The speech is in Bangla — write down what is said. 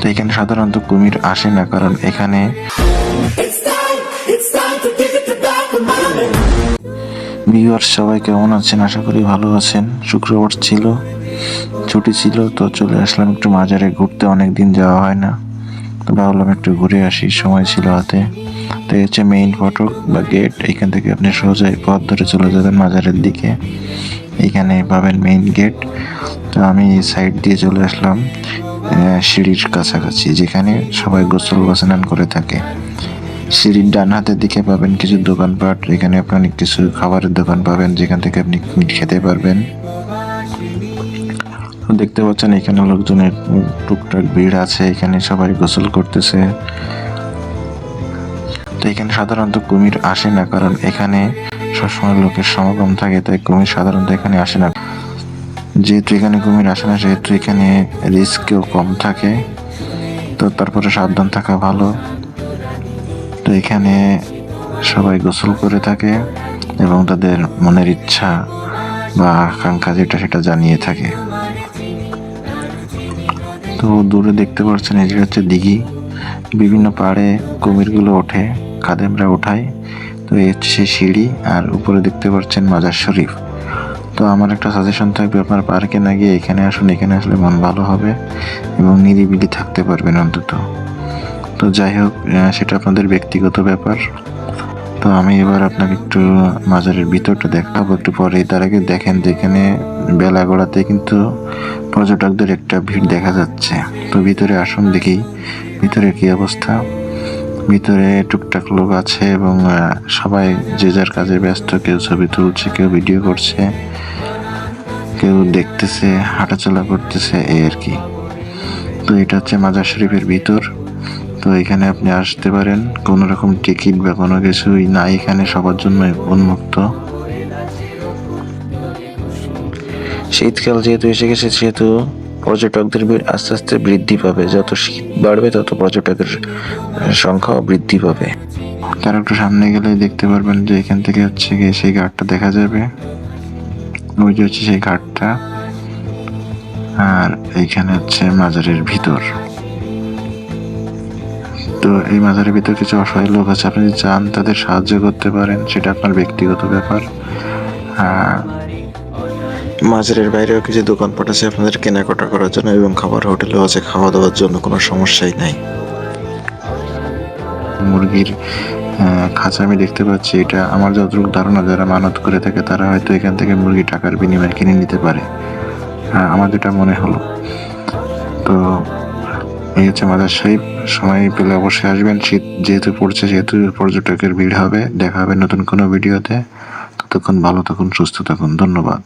তো এখানে সাধারণত কুমির আসে না, কারণ এখানে ভিউয়ার্স সবাই কেমন আছেন? আশা করি ভালো আছেন। শুক্রবার ছিল, ছুটি ছিল, তো চলে আসলাম একটু মাজারে ঘুরতে। অনেকদিন যাওয়া হয় না, তো ভাবলাম একটু ঘুরে আসি, সময় ছিল হাতে। তো এই হচ্ছে মেইন ফটক বা গেট। এখান থেকে আপনি সোজাই পথ ধরে চলে যাবেন মাজারের দিকে। এইখানে পাবেন মেইন গেট। তো আমি এই সাইড দিয়ে চলে আসলাম সিঁড়ির কাছাকাছি, যেখানে সবাই গোসল বা স্নান করে থাকে। সিঁড়ির ডান হাতের দিকে পাবেন কিছু দোকানপাট। এখানে আপনি অনেক কিছু খাবারের দোকান পাবেন, যেখান থেকে আপনি খেতে পারবেন। দেখতে পাচ্ছেন এখানে লোকজনের টুকটাক ভিড় আছে, এখানে সবাই গোসল করতেছে। তো এখানে সাধারণত কুমির আসে না, কারণ এখানে সবসময় লোকের সমাগম থাকে, তাই কুমির সাধারণত এখানে আসে না। যেহেতু এখানে কুমির আসে না, সেহেতু এখানে রিস্কও কম থাকে। তো তারপরে সাবধান থাকা ভালো। তো এখানে সবাই গোসল করে থাকে এবং তাদের মনের ইচ্ছা বা আকাঙ্ক্ষা যেটা সেটা জানিয়ে থাকে। তো দূরে দেখতে পাচ্ছেন এই যে হচ্ছে দিঘি। বিভিন্ন পাড়ে কুমিরগুলো ওঠে, খাদেমরা ওঠায়। তো এই হচ্ছে সেই সিঁড়ি, আর উপরে দেখতে পাচ্ছেন মাজার শরীফ। তো আমার একটা সাজেশন থাকবে, আপনার পার্কে না গিয়ে এখানে আসুন। এখানে আসলে মন ভালো হবে এবং নিরিবিলি থাকতে পারবেন অন্তত। তো যাই হোক, সেটা আপনাদের ব্যক্তিগত ব্যাপার। তো আমি এবার আপনাকে একটু মাজারের ভিতরটা দেখাবো একটু পরে। তার আগে দেখেন যে এখানে বেলা গড়াতে কিন্তু পর্যটকদের একটা ভিড় দেখা যাচ্ছে। তো ভিতরে আসুন, দেখি ভিতরে কি অবস্থা। ভিতরে টুকটাক লোক আছে এবং সবাই যে যার কাজে ব্যস্ত। কেউ ছবি তুলছে, কেউ ভিডিও করছে, কেউ দেখতেছে, হাঁটাচলা করতেছে, এই আর কি। তো এটা হচ্ছে মাজার শরীফের ভিতর। তো এখানে আপনি আসতে পারেন, কোনো রকম টিকিট বা কোনো কিছুই না, এখানে সবার জন্য উন্মুক্ত। শীতকাল যেহেতু এসে গেছে, সেহেতু পর্যটকদের ভিড় আস্তে আস্তে বৃদ্ধি পাবে। যত শীত বাড়বে তত পর্যটকের সংখ্যাও বৃদ্ধি পাবে। তার একটু সামনে গেলে দেখতে পারবেন যে এখান থেকে হচ্ছে গিয়ে সেই ঘাটটা দেখা যাবে। ওই যে হচ্ছে সেই ঘাটটা, আর এইখানে হচ্ছে মাজারের ভিতর। তো এই মাজারের ভিতর কিছু অসহায় লোক আছে, আপনি যদি চান তাদের সাহায্য করতে পারেন, সেটা আপনার ব্যক্তিগত ব্যাপার। মাজারের বাইরেও কিছু দোকানপাট আছে আপনাদের কেনাকাটা করার জন্য, এবং খাবার হোটেলও আছে, খাওয়া দাওয়ার জন্য কোনো সমস্যাই নাই। মুরগির খাঁচা আমি দেখতে পাচ্ছি। এটা আমার যতটুকু ধারণা, যারা মানত করে থাকে তারা হয়তো এখান থেকে মুরগি টাকার বিনিময়ে কিনে নিতে পারে, আমার যেটা মনে হলো। তো এই হচ্ছে মাজার শরীফ। সময় পেলে অবশ্যই আসবেন। শীত যেহেতু পড়ছে, যেহেতু পর্যটকের ভিড় হবে। দেখা হবে নতুন কোনো ভিডিওতে। ততক্ষণ ভালো থাকুন, সুস্থ থাকুন। ধন্যবাদ।